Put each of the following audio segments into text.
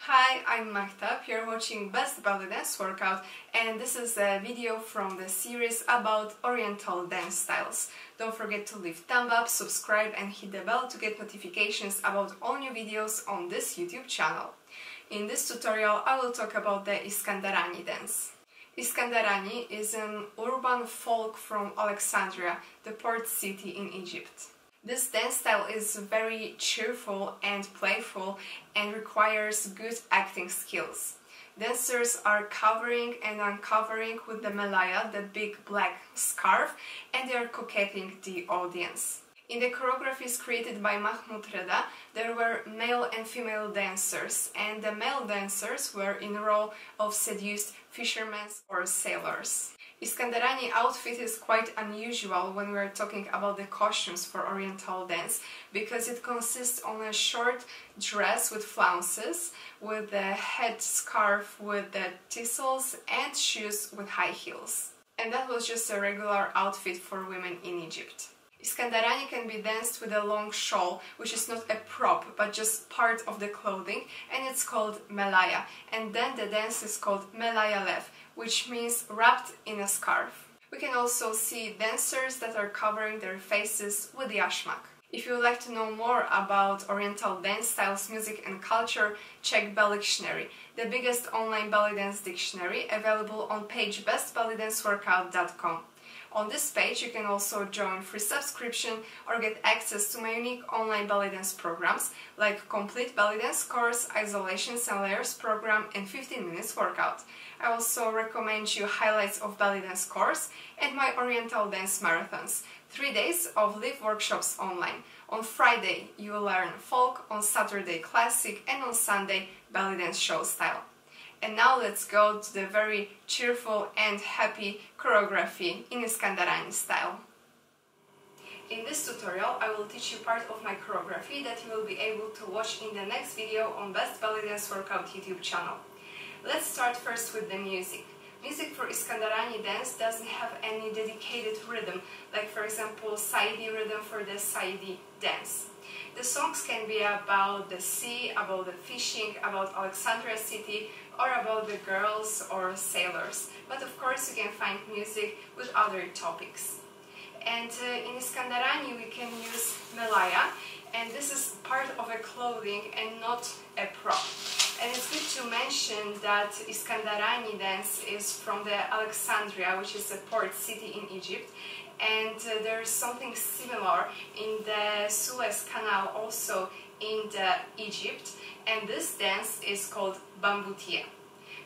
Hi, I'm Mahtab, you're watching Best Belly Dance Workout, and this is a video from the series about Oriental dance styles. Don't forget to leave thumb up, subscribe and hit the bell to get notifications about all new videos on this YouTube channel. In this tutorial I will talk about the Eskandarani dance. Eskandarani is an urban folk from Alexandria, the port city in Egypt. This dance style is very cheerful and playful and requires good acting skills. Dancers are covering and uncovering with the Melaya, the big black scarf, and they are coquetting the audience. In the choreographies created by Mahmoud Reda, there were male and female dancers, and the male dancers were in the role of seduced fishermen or sailors. Eskandarani outfit is quite unusual when we are talking about the costumes for Oriental dance because it consists on a short dress with flounces, with a head scarf with the tassels and shoes with high heels. And that was just a regular outfit for women in Egypt. Eskandarani can be danced with a long shawl, which is not a prop but just part of the clothing, and it's called Melaya. And then the dance is called Melaya Leff, which means wrapped in a scarf. We can also see dancers that are covering their faces with the yashmak. If you would like to know more about Oriental dance styles, music and culture, check Bellyctionary, the biggest online belly dance dictionary, available on page bestbellydanceworkout.com. On this page you can also join free subscription or get access to my unique online belly dance programs like complete belly dance course, isolations and layers program and 15 minutes workout. I also recommend you highlights of belly dance course and my Oriental Dance Marathons, 3 days of live workshops online. On Friday you will learn folk, on Saturday classic and on Sunday belly dance show style. And now let's go to the very cheerful and happy choreography in Eskandarani style. In this tutorial I will teach you part of my choreography that you will be able to watch in the next video on Best Belly Dance Workout YouTube channel. Let's start first with the music. Music for Eskandarani dance doesn't have any dedicated rhythm, like for example Saidi rhythm for the Saidi dance. The songs can be about the sea, about the fishing, about Alexandria city, or about the girls or sailors. But of course you can find music with other topics. And in Eskandarani we can use Melaya, and this is part of a clothing and not a prop. And it's good to mention that Eskandarani dance is from the Alexandria, which is a port city in Egypt, and there's something similar in the Suez Canal also in Egypt, and this dance is called bambutia.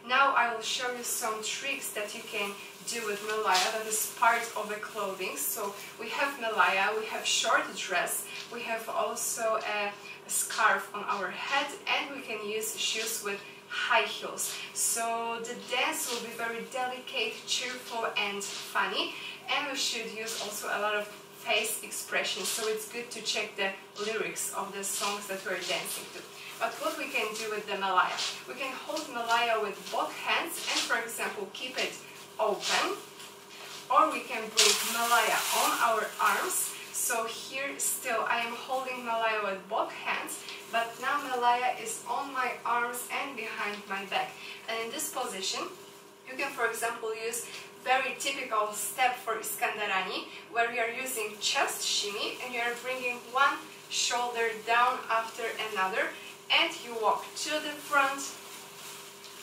Now I will show you some tricks that you can do with Melaya that is part of the clothing. So we have Melaya, we have short dress, we have also a scarf on our head, and we can use shoes with high heels. So the dance will be very delicate, cheerful and funny, and we should use also a lot of face expressions, so it's good to check the lyrics of the songs that we're dancing to. But what we can do with the Melaya? We can hold Melaya with both hands and for example keep it open, or we can bring Melaya on our arms. So here still I am holding Melaya with both hands, but now Melaya is on my arms and behind my back. And in this position you can for example use very typical step for Eskandarani, where we are using chest shimmy and you are bringing one shoulder down after another, and you walk to the front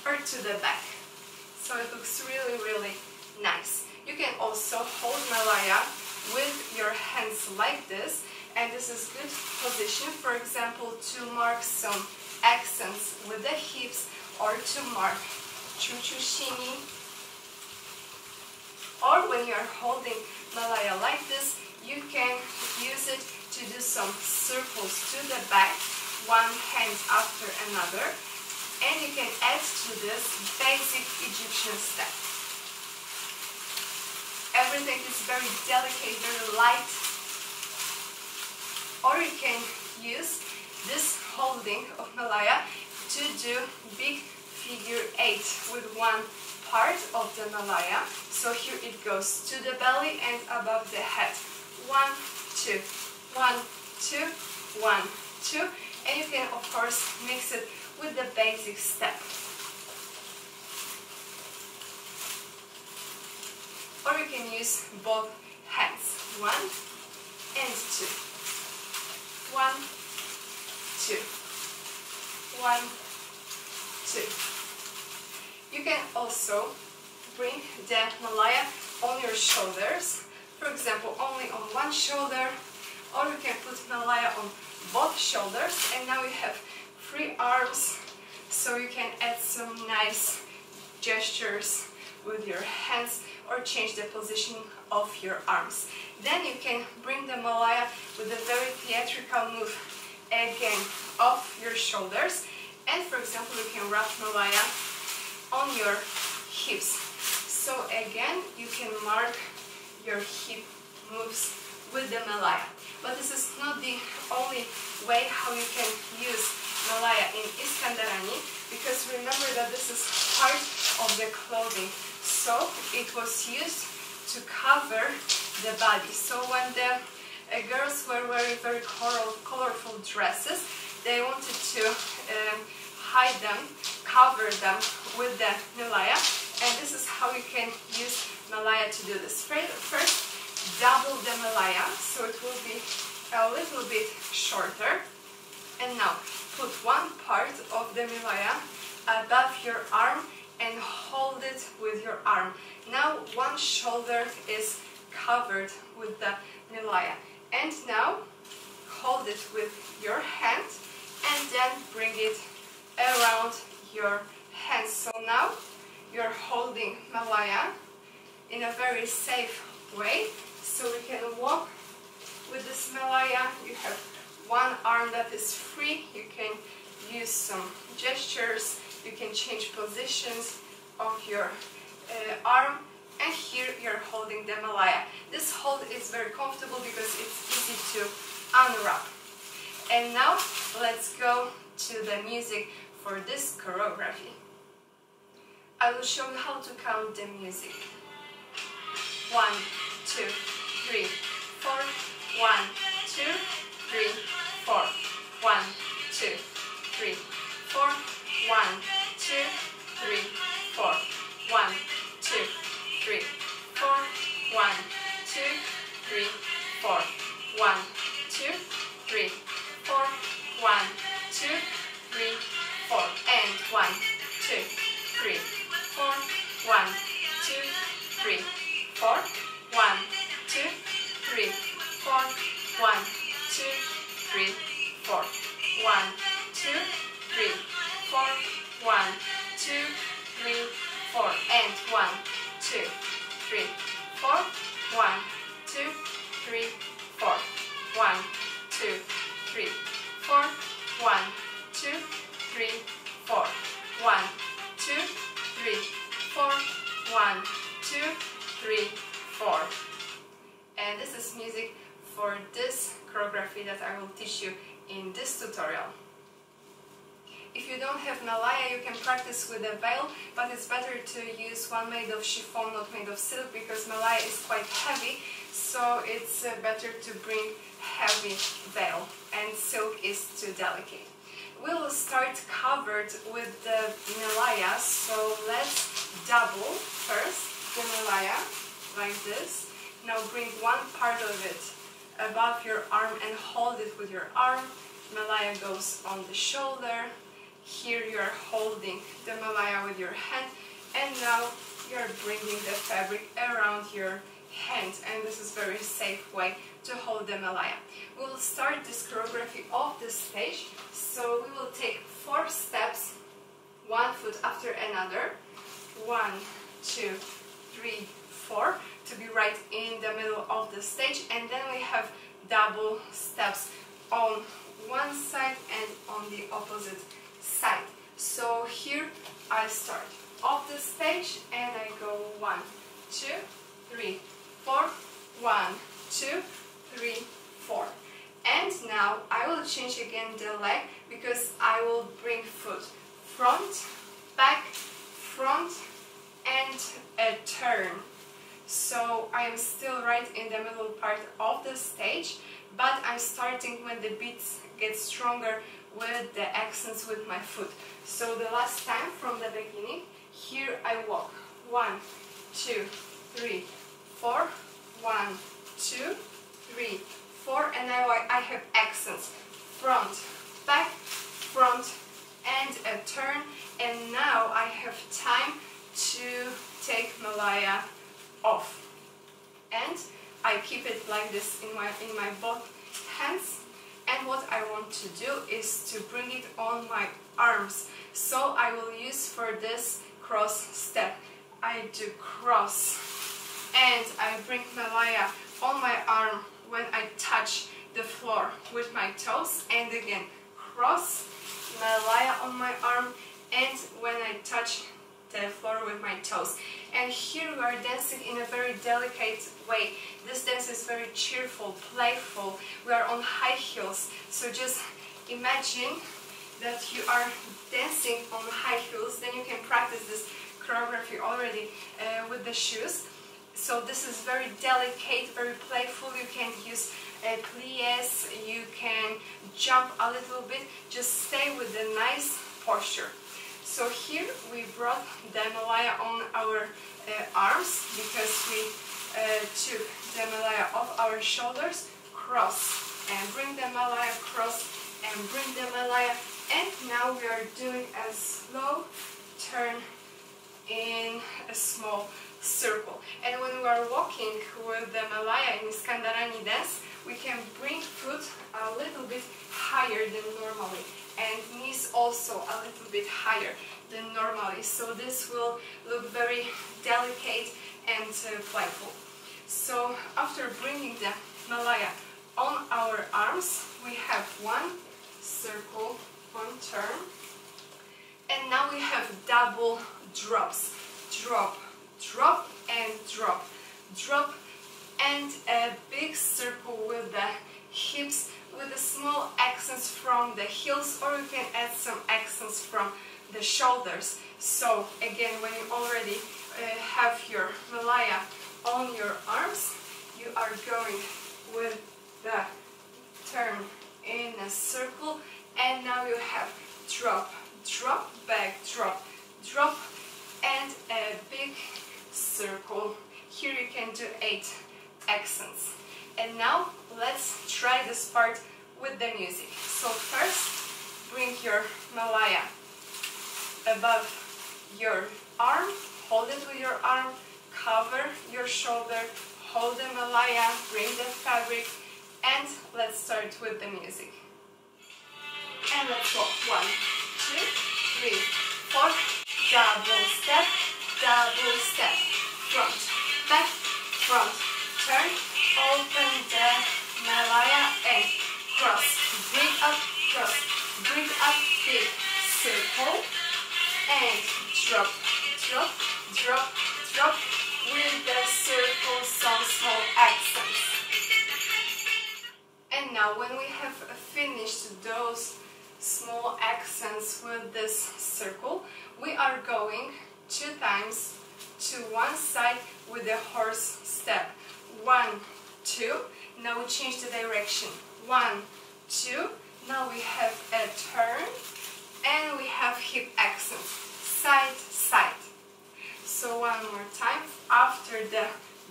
or to the back. So it looks really nice. You can also hold Melaya with your hands like this, and this is good position for example to mark some accents with the hips or to mark choo-choo shimmy. Or when you are holding Melaya like this, you can use it to do some circles to the back, one hand after another, and you can add to this basic Egyptian step. Everything is very delicate, very light. Or you can use this holding of Melaya to do big figure 8 with one part of the Melaya. So here it goes to the belly and above the head. 1, 2, 1, 2, 1, 2, and you can of course mix it with the basic step. Or you can use both hands. 1 and 2. 1, 2. 1, 2. You can also bring the Melaya on your shoulders. For example, only on one shoulder, or you can put Melaya on both shoulders, and now you have free arms, so you can add some nice gestures with your hands or change the position of your arms. Then you can bring the Melaya with a very theatrical move again off your shoulders, and for example you can wrap Melaya on your hips. So again you can mark your hip moves with the Melaya. But this is not the only way how you can use Melaya in Eskandarani, because remember that this is part of the clothing. So it was used to cover the body. So when the girls were wearing very colorful dresses, they wanted to hide them, cover them with the Melaya, and this is how you can use Melaya to do this. First, double the Melaya, so it will be a little bit shorter. And now, put one part of the Melaya above your arm and hold it with your arm. Now, one shoulder is covered with the Melaya. And now, hold it with your hand and then bring it around your hands. So now, you're holding Melaya in a very safe way, so we can walk with this Melaya. You have one arm that is free, you can use some gestures, you can change positions of your arm, and here you're holding the Melaya. This hold is very comfortable because it's easy to unwrap. And now let's go to the music for this choreography. I will show you how to count the music. 1, 2, 3, 4. 1, 2, 3, 4. 1, 2, 3, 4. 1, 2, 3, 4. 1, 2, 3, 4. 1, 2, 3, 4. 1, 2, 3, 4. 1, 2, 3, 4. And 1, 2, 3, 4. 1, 2, 3, 4. 1, 2, 3, 4. 1, 2, 3, 4. 1, 2, 3, 4. 1, 2, 3, 4. And 1, 2, 3, 4. 1, 2, 3, 4. 1, 2, 3, 4. 1, 2, 3, 4. 1, 2, 3, 4. 1, 2, 3, 4. And this is music for this choreography that I will teach you in this tutorial. If you don't have Melaya, you can practice with a veil, but it's better to use one made of chiffon, not made of silk, because Melaya is quite heavy, so it's better to bring heavy veil, and silk is too delicate. We will start covered with the Melaya, so let's double first the Melaya, like this. Now bring one part of it above your arm and hold it with your arm. Melaya goes on the shoulder. Here you are holding the Melaya with your hand, and now you are bringing the fabric around your hand, and this is a very safe way to hold the Melaya. We will start this choreography off the stage, so we will take 4 steps, one foot after another. 1, 2, 3, 4, to be right in the middle of the stage, and then we have double steps on one side and on the opposite side. So here I start off the stage and I go 1, 2, 3, 4, 1, 2, 3, 4. And now I will change again the leg, because I will bring foot front, back, front, and a turn. So I am still right in the middle part of the stage, but I'm starting when the beats get stronger with the accents with my foot. So the last time from the beginning, here I walk 1, 2, 3, 4, 1, 2, 3, 4, and now I have accents, front, back, front, and a turn, and now I have time to take Melaya off, and I keep it like this in my both hands. And what I want to do is to bring it on my arms. So I will use for this cross step. I do cross and I bring Melaya on my arm when I touch the floor with my toes, and again cross, Melaya on my arm, and when I touch the floor with my toes. And here we are dancing in a very delicate way. This dance is very cheerful, playful. We are on high heels, so just imagine that you are dancing on high heels. Then you can practice this choreography already with the shoes. So this is very delicate, very playful. You can use pliés, you can jump a little bit, just stay with the nice posture. So here we brought the Melaya on our arms because we took the Melaya off our shoulders, cross, and bring the Melaya, cross, and bring the Melaya, and now we are doing a slow turn in a small circle. And when we are walking with the Melaya in Eskandarani dance, we can bring foot a little bit higher than normally, and knees also a little bit higher than normally. So this will look very delicate and playful. So after bringing the Melaya on our arms, we have one circle, one turn, and now we have double drops. Drop, drop, and drop. Drop, and a big circle with the hips, with the small accents from the heels, or you can add some accents from the shoulders. So again, when you already have your Melaya on your arms, you are going with the turn in a circle, and now you have drop, drop, back, drop, drop, and a big circle. Here you can do 8 accents. And now let's try this part with the music. So first, bring your Melaya above your arm, hold it with your arm, cover your shoulder, hold the Melaya, bring the fabric, and let's start with the music. And let's go. 1, 2, 3, 4, double step, front, back, front, turn, open the Melaya, and cross, bring up, big circle, and drop, drop, drop, drop, with the circle, some small accents. And now when we have finished those small accents with this circle, we are going 2 times to one side with the horse step. 1, 2, now we change the direction. 1, 2, now we have a turn, and we have hip accents, side, side. So one more time, after the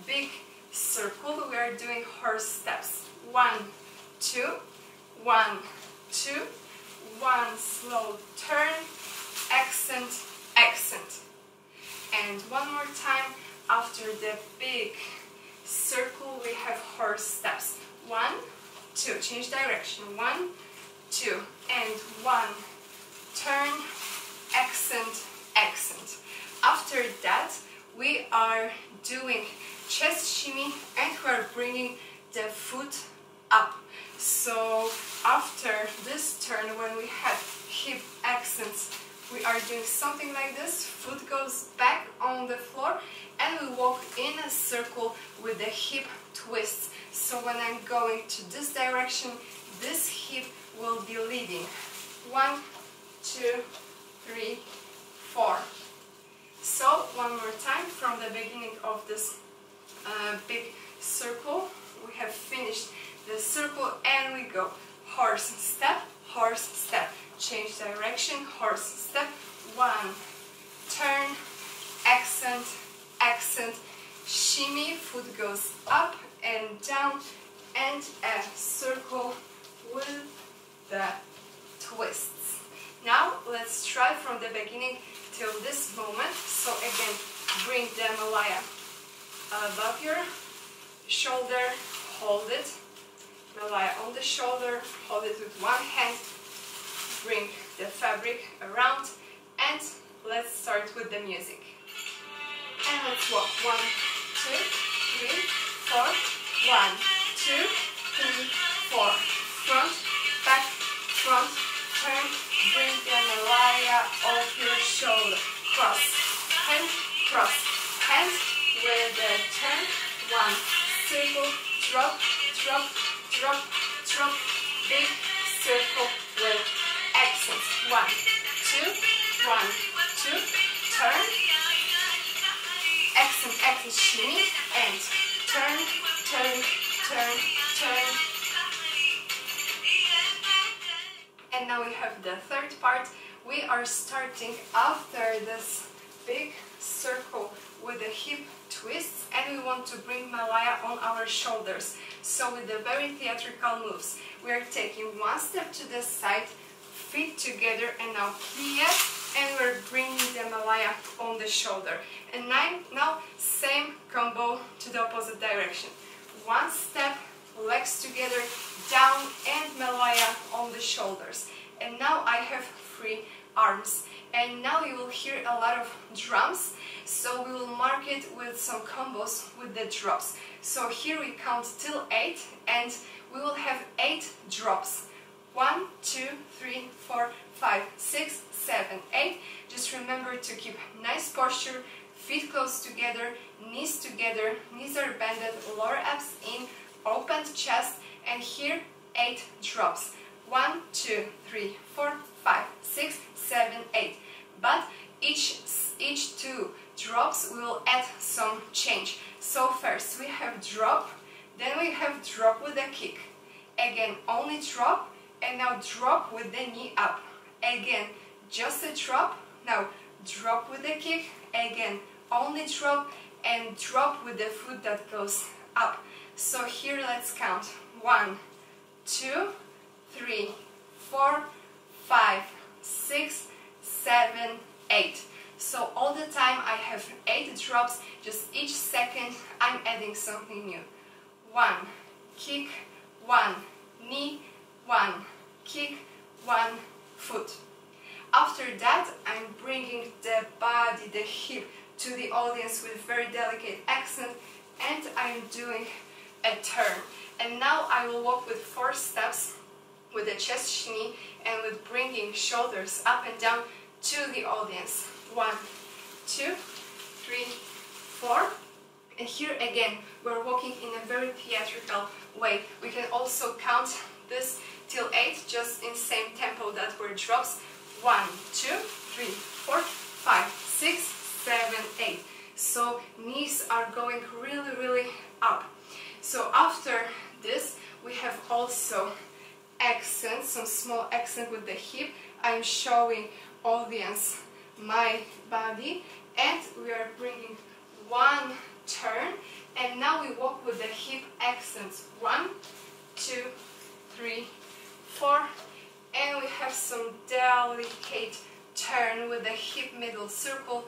big circle, we are doing horse steps. 1, 2, 1, 2, 1, slow turn, accent, accent. And one more time, after the big circle, we have horse steps. 1, 2, change direction. 1, 2, and 1, turn, accent, accent. After that, we are doing chest shimmy, and we are bringing the foot up. So after this turn, when we have hip accents, we are doing something like this. Foot goes back on the floor, and we walk in a circle with the hip twists. So when I'm going to this direction, this hip will be leading. 1, 2, 3, 4. So one more time, from the beginning of this big circle, we have finished the circle, and we go horse step, 1, turn, accent, accent, shimmy, foot goes up and down, and a circle with the twists. Now let's try from the beginning till this moment. So again, bring the Melaya above your shoulder, hold it, Melaya on the shoulder, hold it with one hand, bring the fabric around, and let's start with the music. And let's walk. 1, 2, 3, 4. 1, 2, 3, 4. Front, back, front, turn, bring the Melaya off your shoulder. Cross, hand, with the turn. 1, circle, drop, drop, drop, drop, big circle with accents. 1, 2, 1, 2, turn, accent, accent, shimmy, and turn, turn, turn, turn. And now we have the third part. We are starting after this big circle with the hip twists, and we want to bring Melaya on our shoulders. So with the very theatrical moves, we are taking one step to the side, feet together, and now plie, and we're bringing the Melaya on the shoulder. And now same combo to the opposite direction. One step, legs together, down, and Melaya on the shoulders. And now I have free arms. And now you will hear a lot of drums, so we will mark it with some combos with the drops. So here we count till 8, and we will have 8 drops. 1, 2, 3, 4, 5, 6, 7, 8. Just remember to keep nice posture, feet close together, knees are bended, lower abs in, opened chest, and here 8 drops. 1, 2, 3, 4, 5, 6, 7, 8. But each 2 drops we will add some change. So first we have drop, then we have drop with a kick. Again, only drop, and now drop with the knee up. Again, just a drop, now drop with the kick. Again, only drop, and drop with the foot that goes up. So here let's count. 1, 2, 3, 4, 5, 6, 7, 8. So all the time I have 8 drops, just each second I'm adding something new. 1, kick, 1, knee, 1, kick, 1, foot. After that I'm bringing the body, the hip to the audience with very delicate accent, and I'm doing a turn. And now I will walk with 4 steps with the chest shimmy and with bringing shoulders up and down to the audience. 1, 2, 3, 4. And here again we're walking in a very theatrical way. We can also count this till 8 just in same tempo that were drops. 1, 2, 3, 4, 5, 6, 7, 8. So knees are going really up. So after this we have also accents, some small accent with the hip. I'm showing audience my body, and we are bringing 1 turn, and now we walk with the hip accents. 1, 2, 3, 4, and we have some delicate turn with the hip middle circle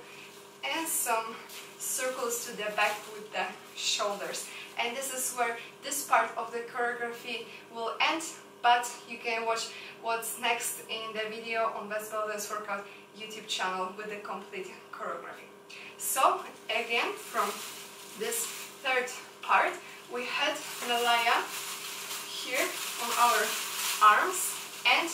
and some circles to the back with the shoulders. And this is where this part of the choreography will end, but you can watch what's next in the video on Best Ballet Dance Workout YouTube channel with the complete choreography. So again, from this third part, we had Melaya here on our arms, and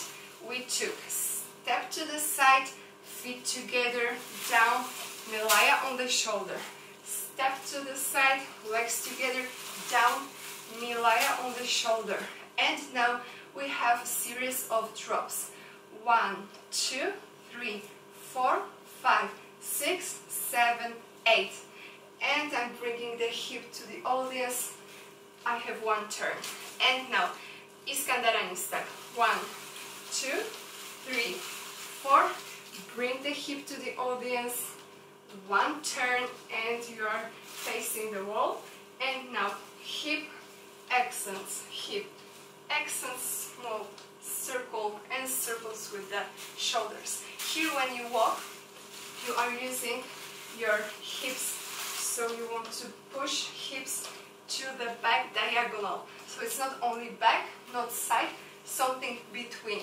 we took step to the side, feet together, down, Melaya on the shoulder. Step to the side, legs together, down, Melaya on the shoulder. And now we have a series of drops. 1, 2, 3, 4, 5, 6, 7, 8. And I'm bringing the hip to the audience. I have 1 turn. And now, Eskandarani step. 1, 2, 3, 4. Bring the hip hip to the audience, one turn and you are facing the wall. And now hip, accents, small circle and circles with the shoulders. Here when you walk, you are using your hips, so you want to push hips to the back diagonal. So it's not only back, not side, something between.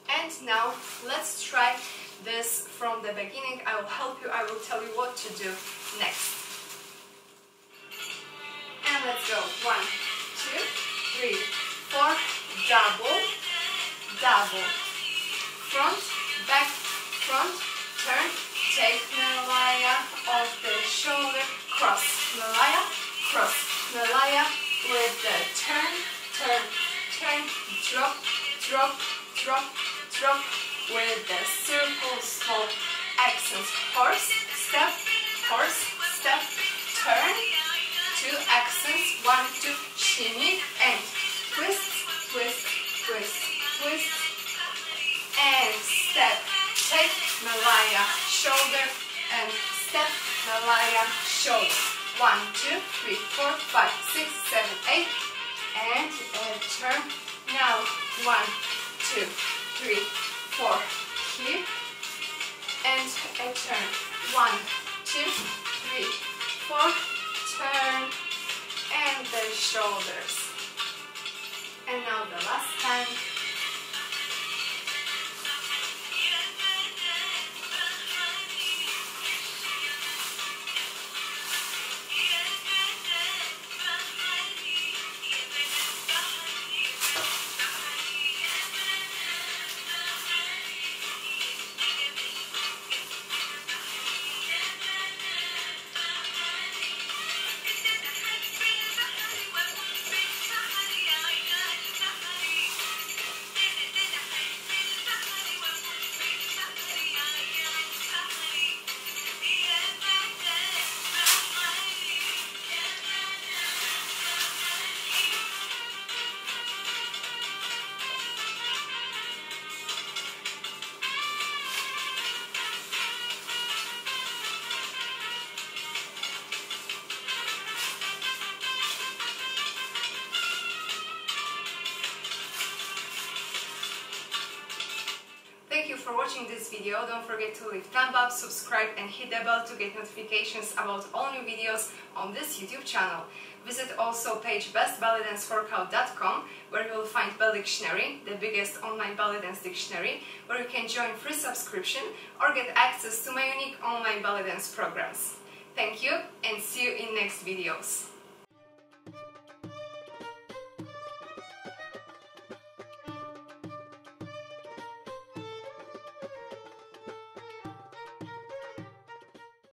And now let's try this from the beginning. I will help you, I will tell you what to do next. And let's go. 1, 2, 3, 4, double, double. Front, back, front, turn, take Melaya off the shoulder, cross, Melaya with the turn, turn, turn, drop, drop, drop, drop with the circle, small accents, horse, step, turn, 2 accents, 1, 2, shimmy, and twist, twist, twist, twist, and step, take Melaya, shoulder, and step, Melaya, shoulder, 1, 2, 3, 4, 5, 6, 7, 8, and a turn, now, 1, 2, 3, 4, hip, and a turn, 1, 2, 3, 4, turn, and the shoulders. And now the last time. Thank you for watching this video. Don't forget to leave thumb up, subscribe and hit the bell to get notifications about all new videos on this YouTube channel. Visit also page bestballetdanceworkout.com, where you will find Bellyctionary, the biggest online ballet dance dictionary, where you can join free subscription or get access to my unique online ballet dance programs. Thank you and see you in next videos.